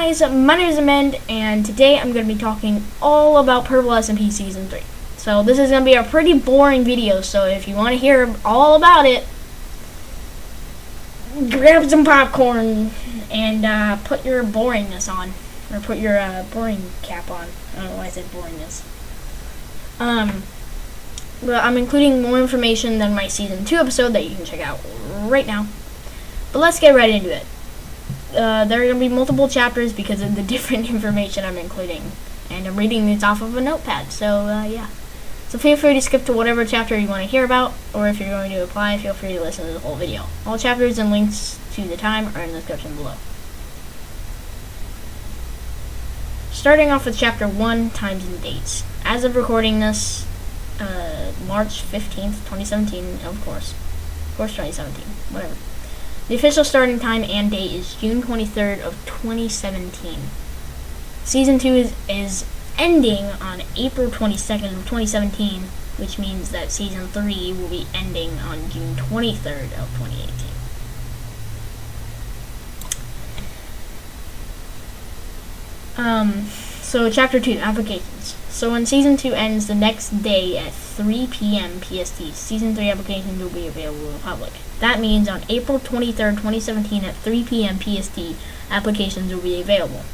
guys, my name is Immend, and today I'm going to be talking all about PurpleSMP Season 3. So this is going to be a pretty boring video, so if you want to hear all about it, grab some popcorn and put your boringness on, or put your boring cap on. I don't know why I said boringness. But I'm including more information than my Season 2 episode that you can check out right now. But let's get right into it. There are going to be multiple chapters because of the different information I'm including. And I'm reading this off of a notepad, so yeah. So feel free to skip to whatever chapter you want to hear about, or if you're going to apply, feel free to listen to the whole video. All chapters and links to the time are in the description below. Starting off with Chapter 1, Times and Dates. As of recording this, March 15th, 2017, of course 2017, whatever. The official starting time and date is June 23rd of 2017. Season 2 is ending on April 22nd of 2017, which means that Season 3 will be ending on June 23rd of 2018. So Chapter 2, Applications. So when Season 2 ends the next day at 3 p.m. PST, Season 3 applications will be available to the public. That means on April 23rd, 2017 at 3 p.m. PST, applications will be available.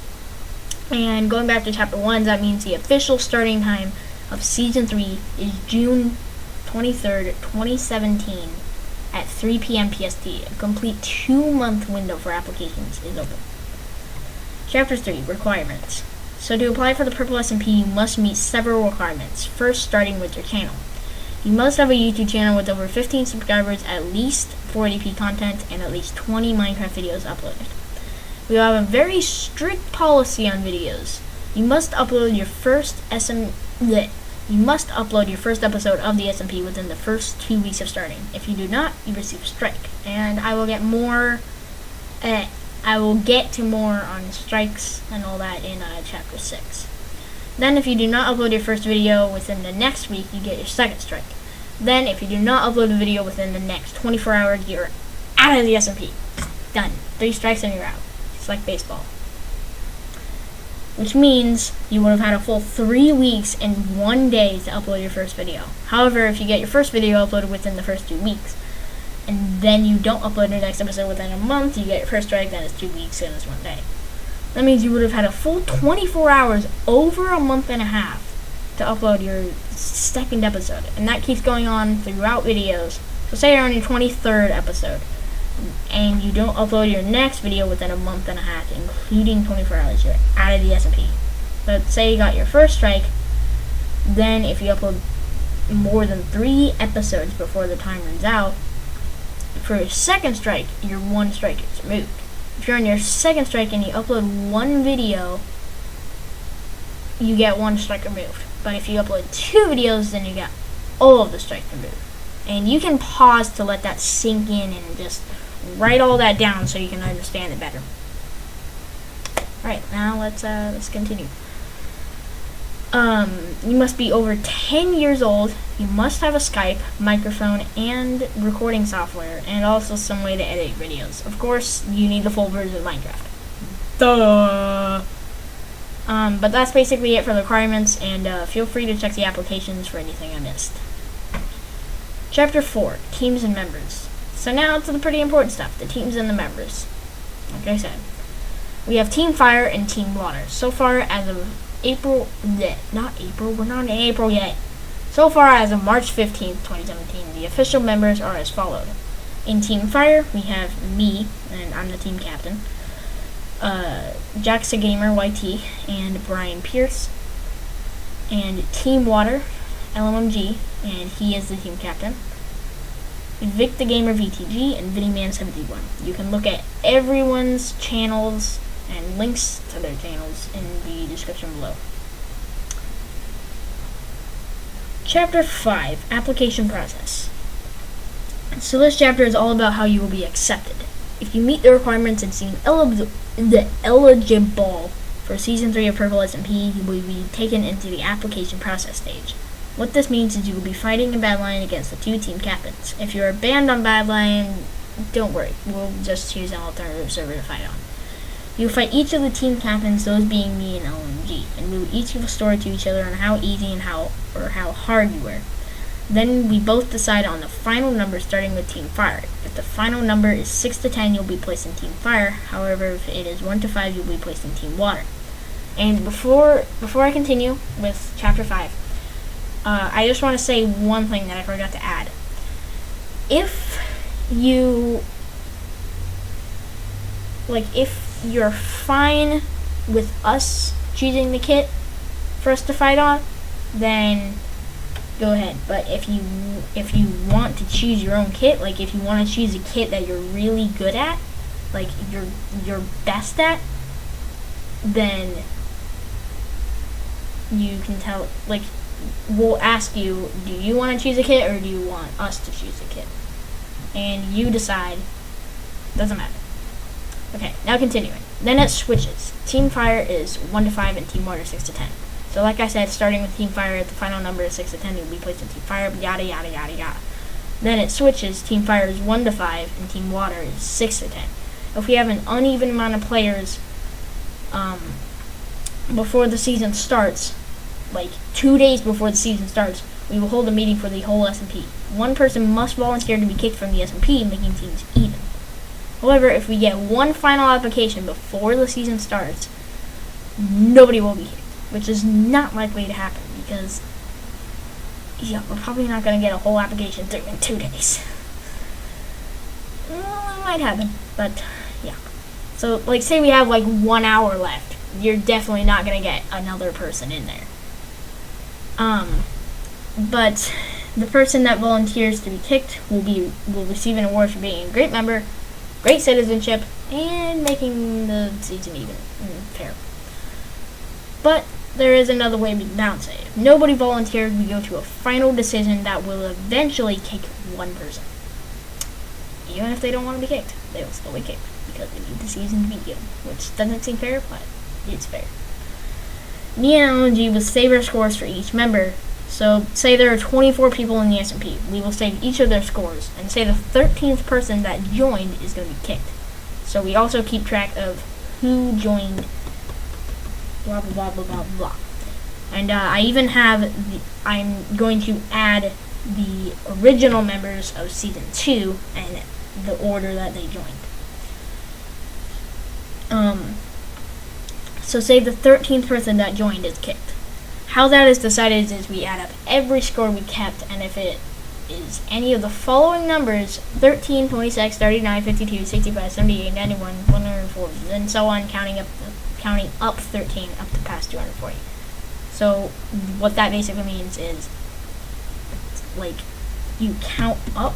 And going back to Chapter 1, that means the official starting time of Season 3 is June 23rd, 2017 at 3 p.m. PST. A complete 2-month window for applications is open. Chapter 3, Requirements. So to apply for the PurpleSMP, you must meet several requirements. First, starting with your channel. You must have a YouTube channel with over 15 subscribers, at least 480p content, and at least 20 Minecraft videos uploaded. We have a very strict policy on videos. You must upload your first episode of the SMP within the first 2 weeks of starting. If you do not, you receive a strike. And I will get to more on strikes and all that in Chapter 6. Then if you do not upload your first video within the next week, you get your second strike. Then if you do not upload a video within the next 24 hours, you're out of the SMP. Done. 3 strikes and you're out. It's like baseball. Which means you would have had a full 3 weeks and 1 day to upload your first video. However, if you get your first video uploaded within the first 2 weeks, and then you don't upload your next episode within a month, you get your first strike, then it's 2 weeks, and it's 1 day. That means you would have had a full 24 hours, over a month and a half, to upload your second episode. And that keeps going on throughout videos. So say you're on your 23rd episode, and you don't upload your next video within a month and a half, including 24 hours, you're out of the SMP. But say you got your first strike, then if you upload more than 3 episodes before the time runs out, for your second strike, your 1 strike is removed. If you're on your second strike and you upload 1 video, you get 1 strike removed. But if you upload 2 videos, then you get all of the strikes removed. And you can pause to let that sink in and just write all that down so you can understand it better. Alright, now let's continue. You must be over 10 years old. You must have a Skype, microphone, and recording software, and also some way to edit videos. Of course, you need the full version of Minecraft. Duh! But that's basically it for the requirements, and feel free to check the applications for anything I missed. Chapter 4, Teams and Members. So now to the pretty important stuff, the teams and the members. Like I said, we have Team Fire and Team Water. So far as of we're not in April yet. So far as of March 15th, 2017, the official members are as followed. In Team Fire, we have me, and I'm the team captain, JaxaGamerYT, and Brian Pierce. And Team Water, LMMG, and he is the team captain. Vic the Gamer VTG, and ViddyMan71. You can look at everyone's channels and links to their channels in the description below. Chapter 5, Application Process. So this chapter is all about how you will be accepted. If you meet the requirements and seem eligible for Season 3 of PurpleSMP, you will be taken into the application process stage. What this means is you will be fighting a Badline against the 2 team captains. If you are banned on Badline, don't worry, we'll just choose an alternative server to fight on. You will fight each of the team captains, those being me and LMG, and we will each give a story to each other on how easy and how hard you were. Then we both decide on the final number, starting with Team Fire. If the final number is 6 to 10, you'll be placed in Team Fire. However, if it is 1 to 5, you'll be placed in Team Water. And before I continue with Chapter 5, I just want to say one thing that I forgot to add. If you're fine with us choosing the kit for us to fight on, then go ahead. But if you want to choose your own kit, like if you want to choose a kit that you're really good at, like you're best at, then you can tell, like, we'll ask you, do you want to choose a kit or do you want us to choose a kit? And you decide. Doesn't matter. Okay, now continuing. Then it switches. Team Fire is 1 to 5 and Team Water 6 to 10. So like I said, starting with Team Fire, if the final number is 6 to 10, you'll be placed in Team Fire, yada yada yada yada. Then it switches. Team Fire is 1 to 5 and Team Water is 6 to 10. If we have an uneven amount of players before the season starts, like 2 days before the season starts, we will hold a meeting for the whole SMP. One person must volunteer to be kicked from the SMP, making teams even. However, if we get one final application before the season starts, nobody will be kicked, which is not likely to happen because, yeah, we're probably not going to get a whole application through in 2 days. Well, it might happen, but yeah. So, like, say we have like 1 hour left, you're definitely not going to get another person in there. But the person that volunteers to be kicked will receive an award for being a great member, great citizenship, and making the season even and fair. But there is another way to balance it. If nobody volunteers, we go to a final decision that will eventually kick one person. Even if they don't want to be kicked, they will still be kicked because they need the season to be good, which doesn't seem fair, but it's fair. Me and LMG will save our scores for each member. So, say there are 24 people in the SMP. We will save each of their scores, and say the 13th person that joined is going to be kicked. So we also keep track of who joined, blah, blah, blah, blah, blah, blah. And I even have, I'm going to add the original members of Season 2 and the order that they joined. So say the 13th person that joined is kicked. How that is decided is we add up every score we kept, and if it is any of the following numbers, 13, 26, 39, 52, 65, 78, 91, 140, and so on, counting up 13 up to past 240. So what that basically means is, like, you count up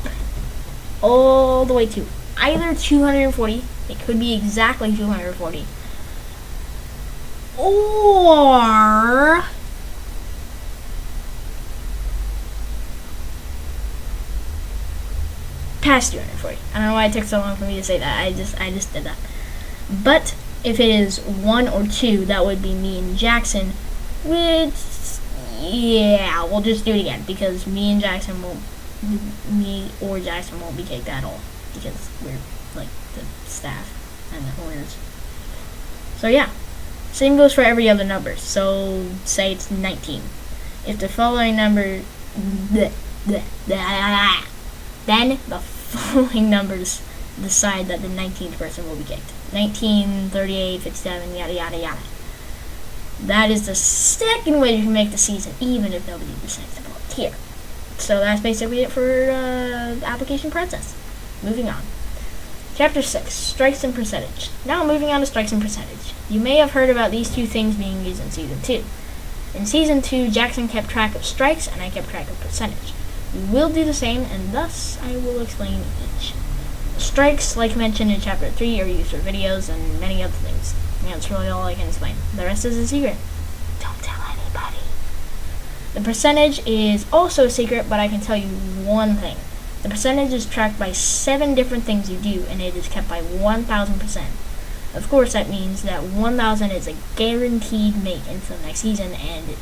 all the way to either 240, it could be exactly 240, or past 240. I don't know why it took so long for me to say that. I just did that. But if it is 1 or 2, that would be me and Jackson. Which, yeah, we'll just do it again because me or Jackson won't be kicked at all because we're like the staff and the owners. So yeah, same goes for every other number. So say it's 19. If the following number, then the following numbers decide that the 19th person will be kicked. 19, 38, 57, yada yada yada. That is the second way you can make the season, even if nobody decides to volunteer. So that's basically it for the application process. Moving on. Chapter 6, Strikes and Percentage. Now moving on to Strikes and Percentage. You may have heard about these two things being used in Season 2. In Season 2, Jackson kept track of strikes and I kept track of percentage. We will do the same, and thus I will explain each. Strikes, like mentioned in Chapter 3, are used for videos and many other things. And that's really all I can explain. The rest is a secret. Don't tell anybody. The percentage is also a secret, but I can tell you one thing. The percentage is tracked by 7 different things you do, and it is kept by 1,000%. Of course, that means that 1,000 is a guaranteed make into the next season, and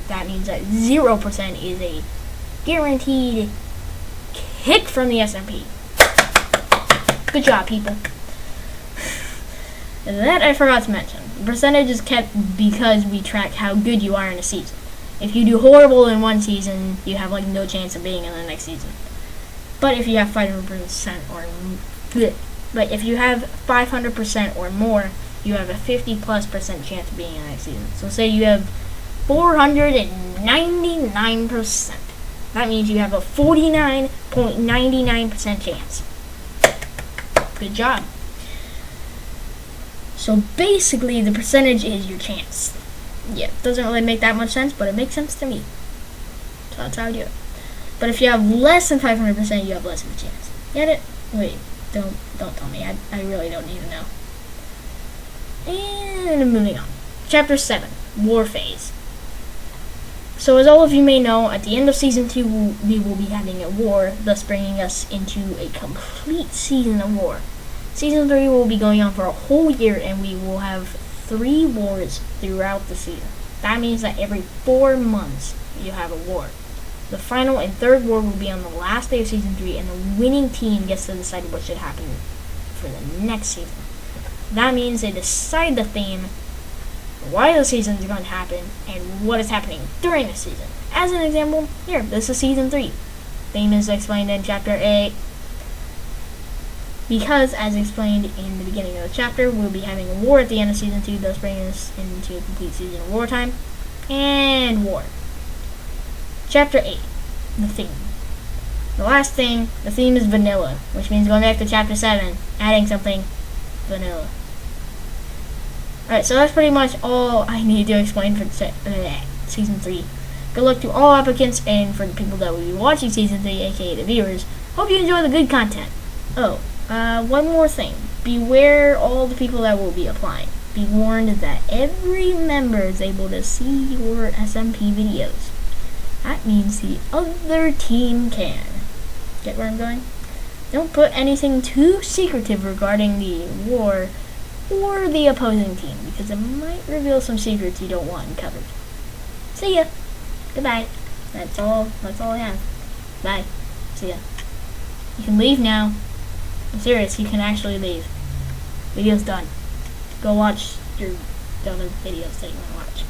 that means that 0% is a guaranteed kick from the SMP. Good job, people. That I forgot to mention. The percentage is kept because we track how good you are in a season. If you do horrible in one season, you have like no chance of being in the next season. But if you have 500% but if you have 500% or more, you have a 50+% chance of being in the next season. So say you have 499%. That means you have a 49.99% chance. Good job. So basically, the percentage is your chance. Yeah, it doesn't really make that much sense, but it makes sense to me. So that's how I do it. But if you have less than 500%, you have less of a chance. Get it? Wait, don't tell me. I really don't need to know. And moving on. Chapter 7, War Phase. So as all of you may know, at the end of Season 2, we will be having a war, thus bringing us into a complete season of war. Season 3 will be going on for a whole year, and we will have 3 wars throughout the season. That means that every 4 months, you have a war. The final and third war will be on the last day of Season 3, and the winning team gets to decide what should happen for the next season. That means they decide the theme, why the season is going to happen, and what is happening during the season. As an example, here, this is Season 3. Theme is explained in Chapter 8. Because, as explained in the beginning of the chapter, we'll be having a war at the end of Season 2, thus bringing us into a complete season of wartime. And war. Chapter 8. The theme. The last thing, the theme is vanilla, which means going back to Chapter 7, adding something vanilla. Alright, so that's pretty much all I need to explain for Season 3. Good luck to all applicants and for the people that will be watching Season 3, aka the viewers. Hope you enjoy the good content. Oh, one more thing. Beware all the people that will be applying. Be warned that every member is able to see your SMP videos. That means the other team can. Get where I'm going? Don't put anything too secretive regarding the war or the opposing team, because it might reveal some secrets you don't want uncovered. See ya. Goodbye. That's all I have. Bye. See ya. You can leave now. I'm serious, you can actually leave. Video's done. Go watch the other videos that you want to watch.